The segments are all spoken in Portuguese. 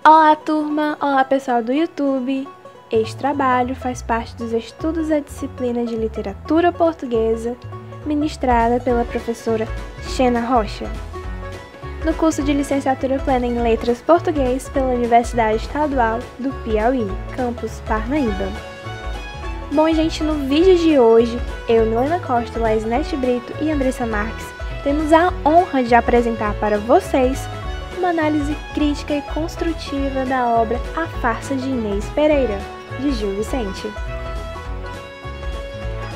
Olá, turma! Olá, pessoal do YouTube! Este trabalho faz parte dos estudos da disciplina de Literatura Portuguesa, ministrada pela professora Xena Rocha, no curso de Licenciatura Plena em Letras Português pela Universidade Estadual do Piauí, campus Parnaíba. Bom, gente, no vídeo de hoje, eu, Milena Costa, Laisnete Brito e Andressa Marques temos a honra de apresentar para vocês uma análise crítica e construtiva da obra A Farsa de Inês Pereira, de Gil Vicente.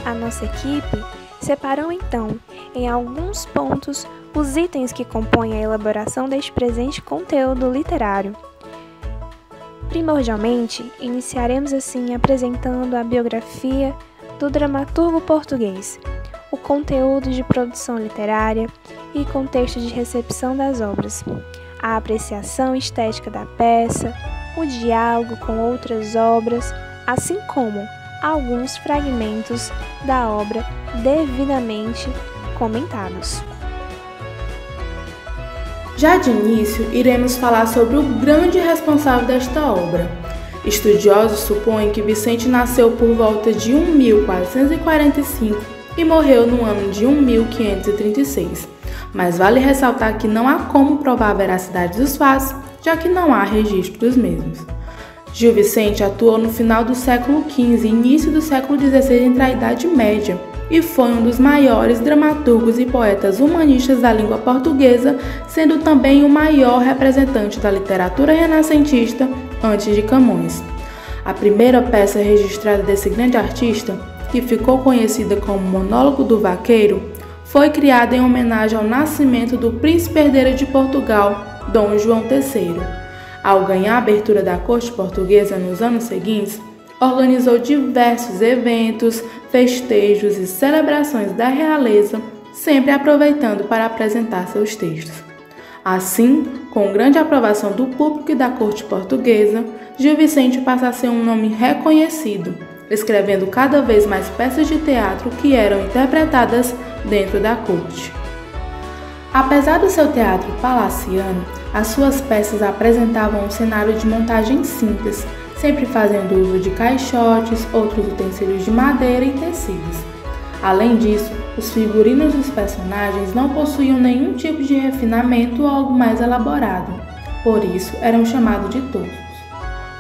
A nossa equipe separou então, em alguns pontos, os itens que compõem a elaboração deste presente conteúdo literário. Primordialmente, iniciaremos assim apresentando a biografia do dramaturgo português, o conteúdo de produção literária e contexto de recepção das obras, a apreciação estética da peça, o diálogo com outras obras, assim como alguns fragmentos da obra devidamente comentados. Já de início, iremos falar sobre o grande responsável desta obra. Estudiosos supõem que Vicente nasceu por volta de 1445 e morreu no ano de 1536. Mas vale ressaltar que não há como provar a veracidade dos fatos, já que não há registro dos mesmos. Gil Vicente atuou no final do século XV e início do século XVI entre a Idade Média e foi um dos maiores dramaturgos e poetas humanistas da língua portuguesa, sendo também o maior representante da literatura renascentista antes de Camões. A primeira peça registrada desse grande artista, que ficou conhecida como Monólogo do Vaqueiro, foi criada em homenagem ao nascimento do príncipe herdeiro de Portugal, Dom João III. Ao ganhar a abertura da corte portuguesa nos anos seguintes, organizou diversos eventos, festejos e celebrações da realeza, sempre aproveitando para apresentar seus textos. Assim, com grande aprovação do público e da corte portuguesa, Gil Vicente passa a ser um nome reconhecido, escrevendo cada vez mais peças de teatro que eram interpretadas dentro da corte. Apesar do seu teatro palaciano, as suas peças apresentavam um cenário de montagem simples, sempre fazendo uso de caixotes, outros utensílios de madeira e tecidos. Além disso, os figurinos dos personagens não possuíam nenhum tipo de refinamento ou algo mais elaborado, por isso eram chamados de toscos.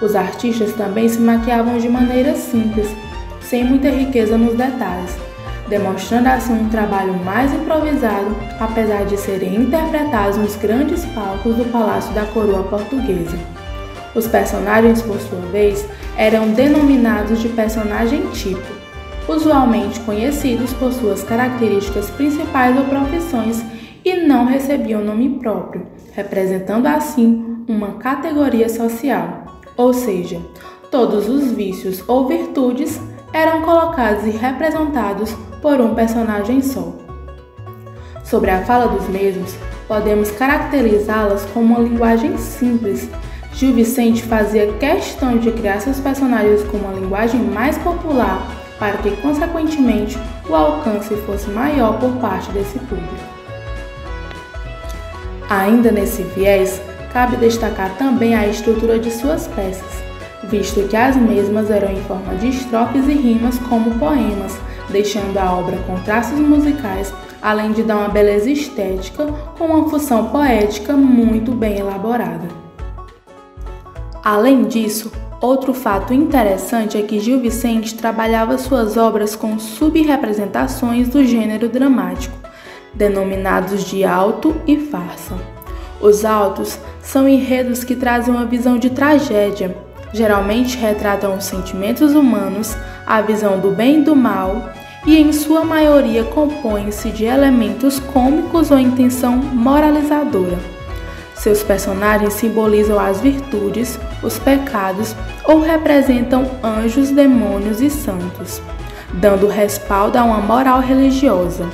Os artistas também se maquiavam de maneira simples, sem muita riqueza nos detalhes, demonstrando assim um trabalho mais improvisado, apesar de serem interpretados nos grandes palcos do Palácio da Coroa Portuguesa. Os personagens, por sua vez, eram denominados de personagem tipo, usualmente conhecidos por suas características principais ou profissões e não recebiam nome próprio, representando assim uma categoria social, ou seja, todos os vícios ou virtudes eram colocados e representados por um personagem só. Sobre a fala dos mesmos, podemos caracterizá-las como uma linguagem simples. Gil Vicente fazia questão de criar seus personagens com uma linguagem mais popular para que, consequentemente, o alcance fosse maior por parte desse público. Ainda nesse viés, cabe destacar também a estrutura de suas peças, visto que as mesmas eram em forma de estrofes e rimas como poemas, deixando a obra com traços musicais, além de dar uma beleza estética com uma função poética muito bem elaborada. Além disso, outro fato interessante é que Gil Vicente trabalhava suas obras com sub-representações do gênero dramático, denominados de auto e farsa. Os autos são enredos que trazem uma visão de tragédia, geralmente retratam os sentimentos humanos, a visão do bem e do mal, e em sua maioria compõem-se de elementos cômicos ou intenção moralizadora. Seus personagens simbolizam as virtudes, os pecados ou representam anjos, demônios e santos, dando respaldo a uma moral religiosa.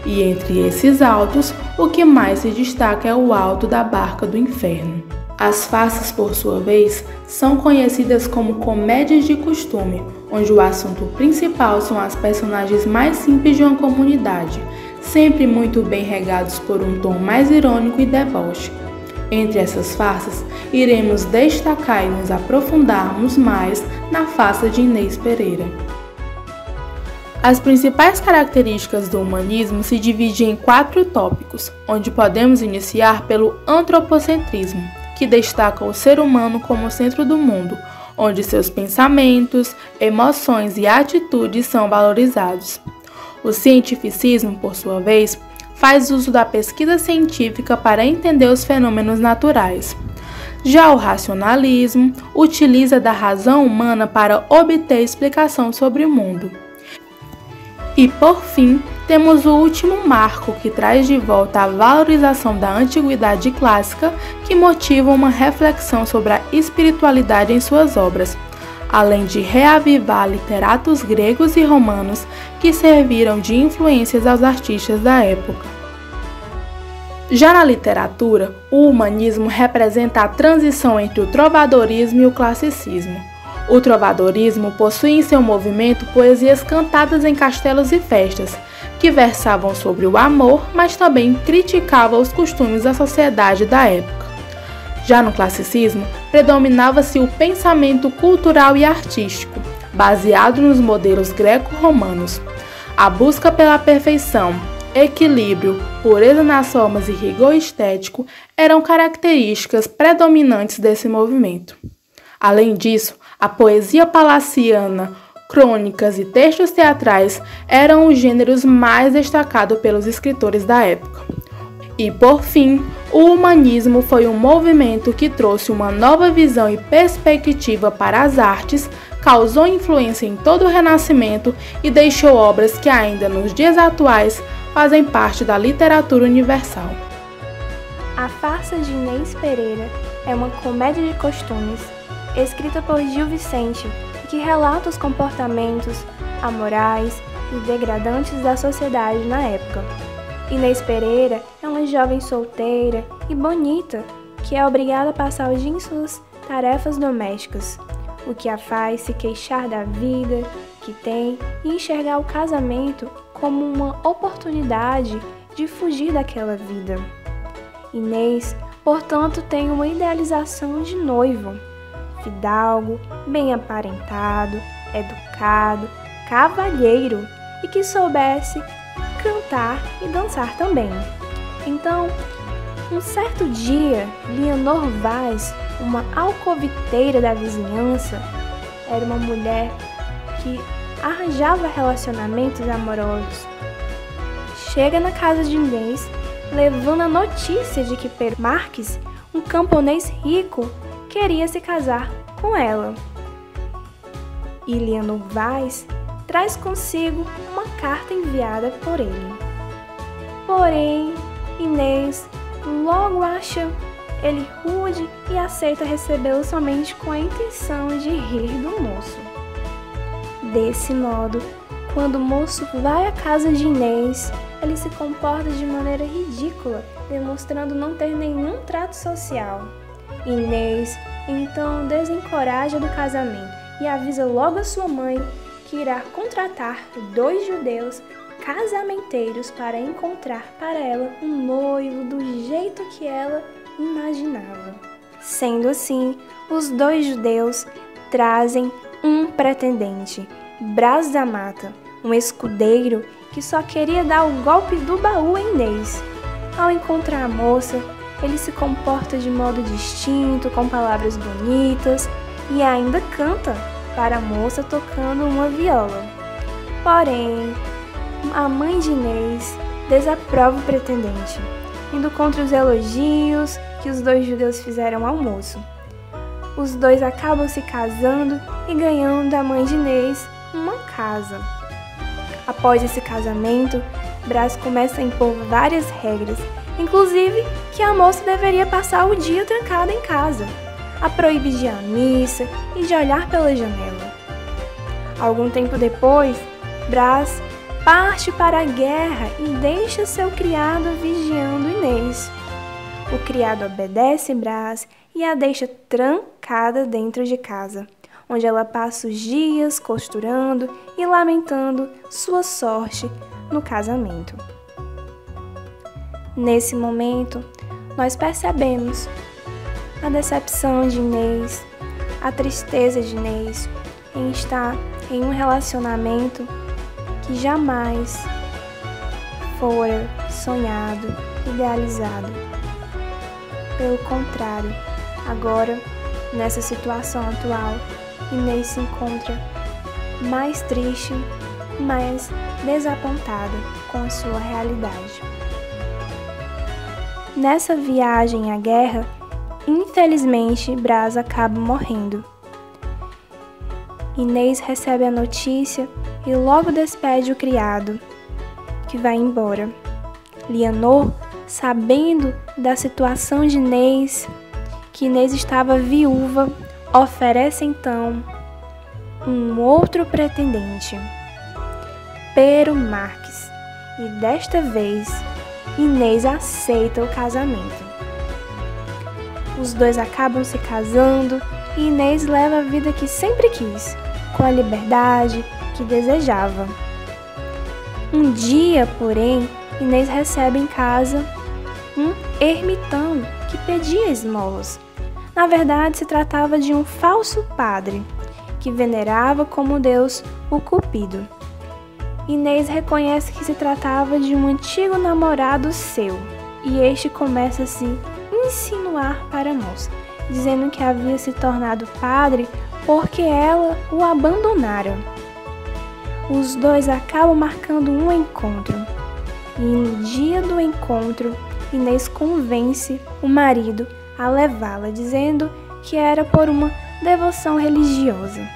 E entre esses autos, o que mais se destaca é o auto da barca do inferno. As farsas, por sua vez, são conhecidas como comédias de costume, onde o assunto principal são as personagens mais simples de uma comunidade, sempre muito bem regados por um tom mais irônico e deboche. Entre essas faces, iremos destacar e nos aprofundarmos mais na face de Inês Pereira. As principais características do humanismo se dividem em 4 tópicos, onde podemos iniciar pelo antropocentrismo, que destaca o ser humano como centro do mundo, onde seus pensamentos, emoções e atitudes são valorizados. O cientificismo, por sua vez, faz uso da pesquisa científica para entender os fenômenos naturais. Já o racionalismo utiliza da razão humana para obter explicação sobre o mundo. E, por fim, temos o último marco que traz de volta a valorização da antiguidade clássica, que motiva uma reflexão sobre a espiritualidade em suas obras, além de reavivar literatos gregos e romanos que serviram de influências aos artistas da época. Já na literatura, o humanismo representa a transição entre o trovadorismo e o classicismo. O trovadorismo possui em seu movimento poesias cantadas em castelos e festas, que versavam sobre o amor, mas também criticavam os costumes da sociedade da época. Já no classicismo, predominava-se o pensamento cultural e artístico, baseado nos modelos greco-romanos. A busca pela perfeição, equilíbrio, pureza nas formas e rigor estético eram características predominantes desse movimento. Além disso, a poesia palaciana, crônicas e textos teatrais eram os gêneros mais destacados pelos escritores da época. E, por fim, o humanismo foi um movimento que trouxe uma nova visão e perspectiva para as artes, causou influência em todo o Renascimento e deixou obras que ainda nos dias atuais fazem parte da literatura universal. A Farsa de Inês Pereira é uma comédia de costumes, escrita por Gil Vicente, que relata os comportamentos amorais e degradantes da sociedade na época. Inês Pereira é uma jovem solteira e bonita que é obrigada a passar o dia em suas tarefas domésticas, o que a faz se queixar da vida que tem e enxergar o casamento como uma oportunidade de fugir daquela vida. Inês, portanto, tem uma idealização de noivo, fidalgo, bem aparentado, educado, cavalheiro e que soubesse cantar e dançar também. Então, um certo dia, Leonor Vaz, uma alcoviteira da vizinhança, era uma mulher que arranjava relacionamentos amorosos. Chega na casa de Inês, levando a notícia de que Pedro Marques, um camponês rico, queria se casar com ela. E Leonor Vaz traz consigo uma carta enviada por ele. Porém, Inês logo acha ele rude e aceita recebê-lo somente com a intenção de rir do moço. Desse modo, quando o moço vai à casa de Inês, ele se comporta de maneira ridícula, demonstrando não ter nenhum trato social. Inês então desencoraja do casamento e avisa logo a sua mãe que irá contratar 2 judeus casamenteiros para encontrar para ela um noivo do jeito que ela imaginava. Sendo assim, os 2 judeus trazem um pretendente, Brás da Mata, um escudeiro que só queria dar o golpe do baú em Inês. Ao encontrar a moça, ele se comporta de modo distinto, com palavras bonitas e ainda canta para a moça tocando uma viola. Porém, a mãe de Inês desaprova o pretendente, indo contra os elogios que os 2 judeus fizeram ao moço. Os 2 acabam se casando e ganhando da mãe de Inês uma casa. Após esse casamento, Brás começa a impor várias regras, inclusive que a moça deveria passar o dia trancada em casa, a proíbe de ir à missa e de olhar pela janela. Algum tempo depois, Brás parte para a guerra e deixa seu criado vigiando Inês. O criado obedece Brás e a deixa trancada dentro de casa, onde ela passa os dias costurando e lamentando sua sorte no casamento. Nesse momento, nós percebemos a decepção de Inês, a tristeza de Inês em estar em um relacionamento que jamais fora sonhado, idealizado. Pelo contrário, agora, nessa situação atual, Inês se encontra mais triste, mais desapontada com a sua realidade. Nessa viagem à guerra, infelizmente, Brás acaba morrendo. Inês recebe a notícia e logo despede o criado, que vai embora. Leonor, sabendo da situação de Inês, que Inês estava viúva, oferece então um outro pretendente, Pero Marques, e desta vez Inês aceita o casamento. Os dois acabam se casando e Inês leva a vida que sempre quis, com a liberdade que desejava. Um dia, porém, Inês recebe em casa um ermitão que pedia esmolas. Na verdade, se tratava de um falso padre que venerava como deus o Cupido. Inês reconhece que se tratava de um antigo namorado seu e este começa a se insinuar para a moça, dizendo que havia se tornado padre porque ela o abandonara. Os dois acabam marcando um encontro e no dia do encontro, Inês convence o marido a levá-la, dizendo que era por uma devoção religiosa.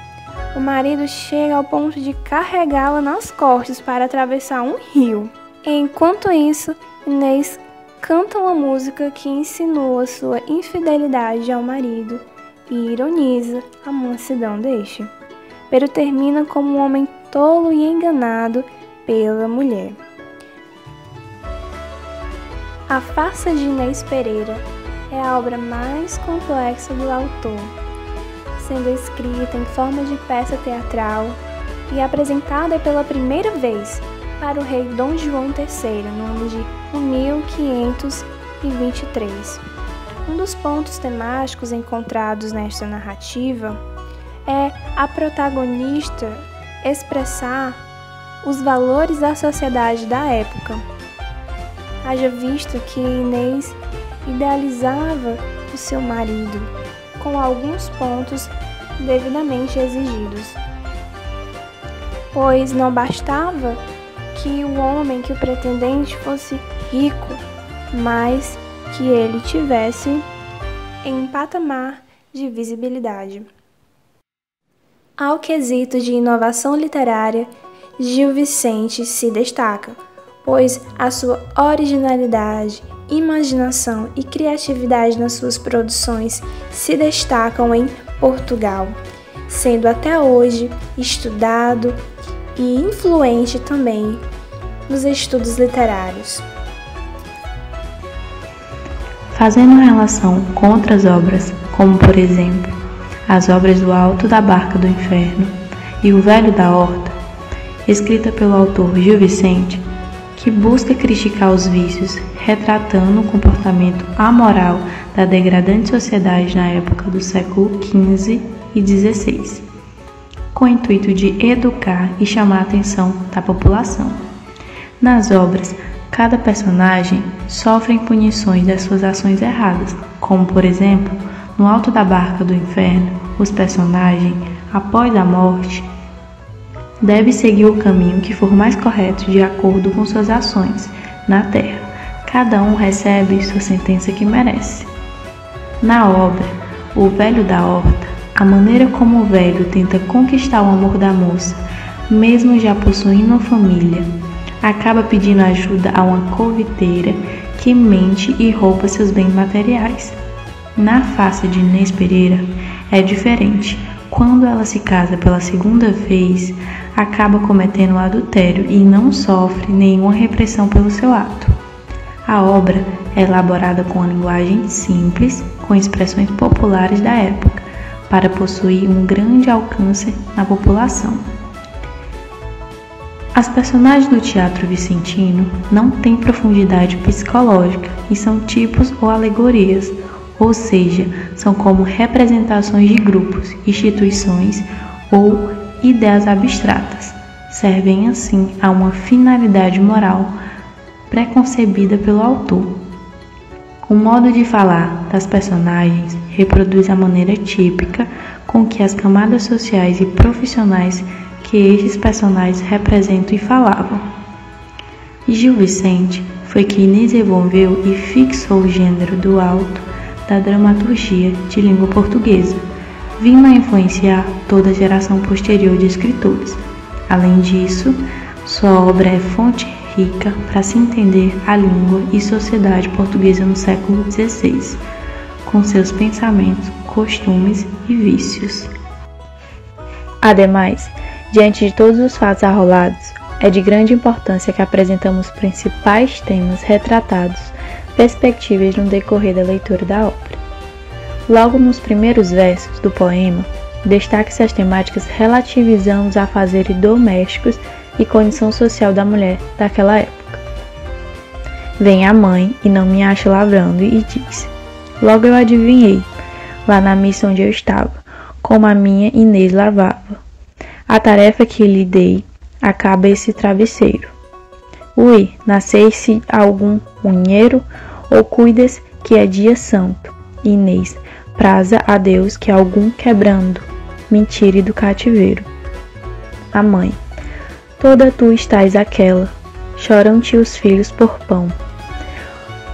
O marido chega ao ponto de carregá-la nas costas para atravessar um rio. Enquanto isso, Inês canta uma música que insinua sua infidelidade ao marido e ironiza a mansidão deste. Pero termina como um homem tolo e enganado pela mulher. A Farsa de Inês Pereira é a obra mais complexa do autor, sendo escrita em forma de peça teatral e apresentada pela primeira vez para o rei Dom João III, no ano de 1523. Um dos pontos temáticos encontrados nesta narrativa é a protagonista expressar os valores da sociedade da época. Haja visto que Inês idealizava o seu marido, com alguns pontos devidamente exigidos, pois não bastava que o homem, que o pretendente fosse rico, mas que ele tivesse em um patamar de visibilidade. Ao quesito de inovação literária, Gil Vicente se destaca, pois a sua originalidade, imaginação e criatividade nas suas produções se destacam em Portugal, sendo até hoje estudado e influente também nos estudos literários. Fazendo relação com outras obras, como por exemplo, as obras do Alto da Barca do Inferno e O Velho da Horta, escrita pelo autor Gil Vicente, que busca criticar os vícios, retratando o comportamento amoral da degradante sociedade na época do século XV e XVI, com o intuito de educar e chamar a atenção da população. Nas obras, cada personagem sofre punições das suas ações erradas, como por exemplo, no Alto da Barca do Inferno, os personagens, após a morte, deve seguir o caminho que for mais correto de acordo com suas ações na Terra. Cada um recebe sua sentença que merece. Na obra O Velho da Horta, a maneira como o velho tenta conquistar o amor da moça, mesmo já possuindo uma família, acaba pedindo ajuda a uma corviteira que mente e rouba seus bens materiais. Na Farsa de Inês Pereira é diferente. Quando ela se casa pela segunda vez, acaba cometendo o adultério e não sofre nenhuma repressão pelo seu ato. A obra é elaborada com uma linguagem simples, com expressões populares da época, para possuir um grande alcance na população. As personagens do teatro vicentino não têm profundidade psicológica e são tipos ou alegorias, ou seja, são como representações de grupos, instituições ou ideias abstratas. Servem assim a uma finalidade moral preconcebida pelo autor. O modo de falar das personagens reproduz a maneira típica com que as camadas sociais e profissionais que estes personagens representam e falavam. Gil Vicente foi quem desenvolveu e fixou o gênero do alto da dramaturgia de língua portuguesa, vindo a influenciar toda a geração posterior de escritores. Além disso, sua obra é fonte rica para se entender a língua e sociedade portuguesa no século XVI, com seus pensamentos, costumes e vícios. Ademais, diante de todos os fatos arrolados, é de grande importância que apresentamos os principais temas retratados, perspectivas no decorrer da leitura da obra. Logo nos primeiros versos do poema, destaque-se as temáticas relativizando os afazeres domésticos e condição social da mulher daquela época. Vem a mãe e não me acha lavrando e diz: logo eu adivinhei, lá na missa onde eu estava, como a minha Inês lavava. A tarefa que lhe dei acaba esse travesseiro. Ui, nascesse algum unheiro, ou cuidas que é dia santo, Inês, praza a Deus que algum quebrando me tire do cativeiro. A mãe: toda tu estás aquela, choram-te os filhos por pão.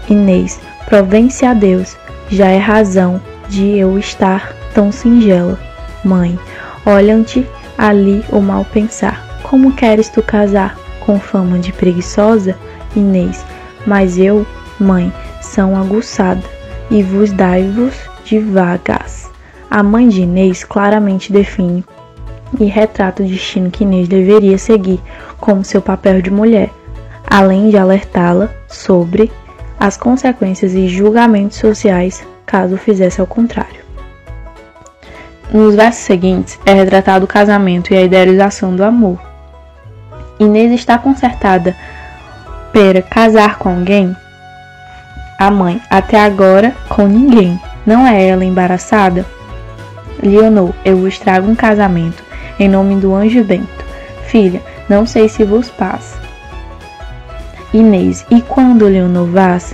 Inês: provém-se a Deus, já é razão de eu estar tão singela. Mãe: olham-te ali o mal pensar, como queres tu casar, com fama de preguiçosa? Inês: mas eu, mãe, são aguçada, e vos dai-vos de vagas. A mãe de Inês claramente define e retrata o destino que Inês deveria seguir como seu papel de mulher, além de alertá-la sobre as consequências e julgamentos sociais caso fizesse ao contrário. Nos versos seguintes é retratado o casamento e a idealização do amor. Inês está concertada para casar com alguém? A mãe: até agora com ninguém. Não é ela embaraçada? Leonor: eu vos trago um casamento, em nome do anjo Bento. Filha, não sei se vos passa. Inês: e quando, Leonor, vás?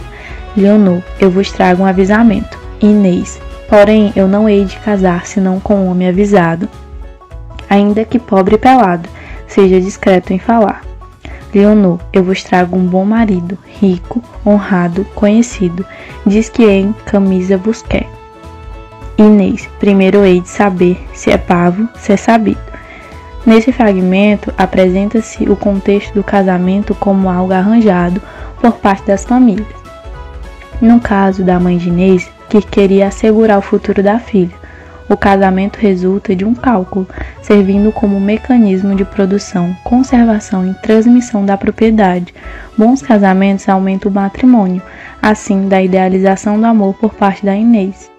Leonor: eu vos trago um avisamento. Inês: porém eu não hei de casar senão com um homem avisado, ainda que pobre e pelado, seja discreto em falar. Leonor: eu vos trago um bom marido, rico, honrado, conhecido, diz que em camisa vos quer. Inês: primeiro hei de saber se é pavo, se é sabido. Nesse fragmento apresenta-se o contexto do casamento como algo arranjado por parte das famílias. No caso da mãe de Inês, que queria assegurar o futuro da filha, o casamento resulta de um cálculo, servindo como mecanismo de produção, conservação e transmissão da propriedade. Bons casamentos aumentam o matrimônio, assim da idealização do amor por parte da Inês.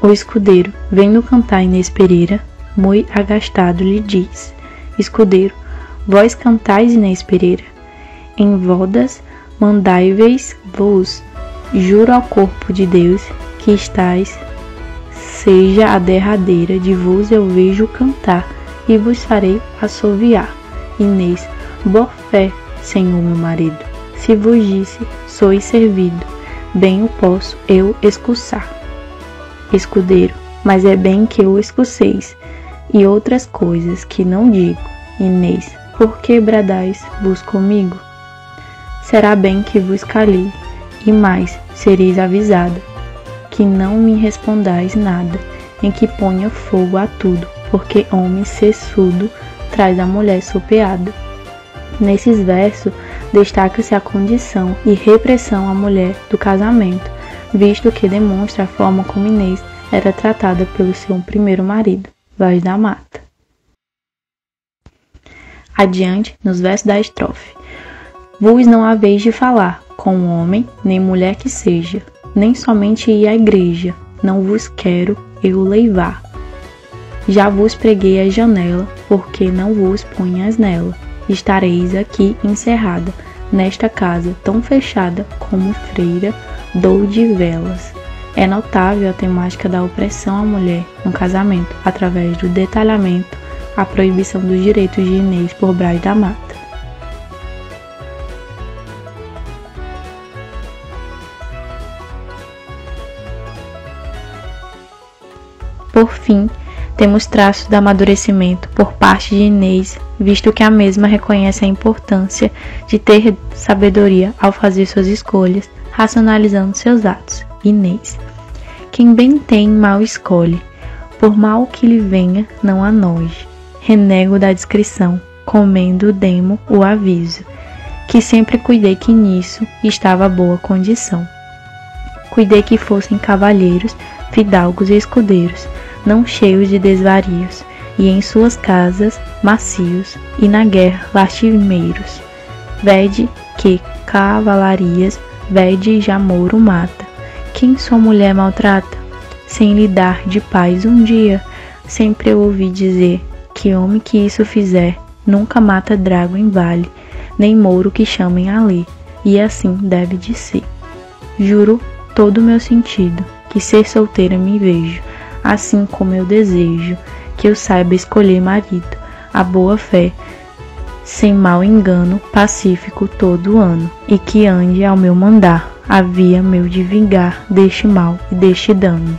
O escudeiro, vendo cantar Inês Pereira, mui agastado lhe diz: escudeiro, vós cantais Inês Pereira, em vodas mandai-vos, juro ao corpo de Deus que estais, seja a derradeira de vos eu vejo cantar, e vos farei assoviar. Inês: boa fé, senhor meu marido, se vos disse, sois servido, bem o posso eu escuçar. Escudeiro: mas é bem que eu escuceis, e outras coisas que não digo. Inês: por que bradais vos comigo? Será bem que vos calei, e mais sereis avisada, que não me respondais nada, em que ponha fogo a tudo, porque homem cessudo traz a mulher sopeada. Nesses versos, destaca-se a condição e repressão à mulher do casamento, visto que demonstra a forma como Inês era tratada pelo seu primeiro marido, Vaz da Mata. Adiante, nos versos da estrofe: vos não haveis de falar com homem, nem mulher que seja, nem somente ir à igreja, não vos quero eu leivar. Já vos preguei a janela, porque não vos ponhas nela. Estareis aqui encerrada, nesta casa tão fechada como freira, dou de velas. É notável a temática da opressão à mulher no casamento, através do detalhamento, a proibição dos direitos de Inês por Braz da Mata. Por fim, temos traços de amadurecimento por parte de Inês, visto que a mesma reconhece a importância de ter sabedoria ao fazer suas escolhas, racionalizando seus atos. Inês: quem bem tem, mal escolhe, por mal que lhe venha, não anoje. Renego da discrição, comendo demo o aviso, que sempre cuidei que nisso estava boa condição. Cuidei que fossem cavalheiros, fidalgos e escudeiros, não cheios de desvarios, e em suas casas macios, e na guerra lastimeiros. Vede que cavalarias, vede já Mouro mata. Quem sua mulher maltrata, sem lhe dar de paz um dia? Sempre eu ouvi dizer que homem que isso fizer, nunca mata drago em vale, nem mouro que chamem a lei, e assim deve de ser. Juro todo o meu sentido, que ser solteira me vejo, assim como eu desejo, que eu saiba escolher marido, a boa fé, sem mau engano, pacífico todo ano, e que ande ao meu mandar, a via meu de vingar deste mal e deste dano.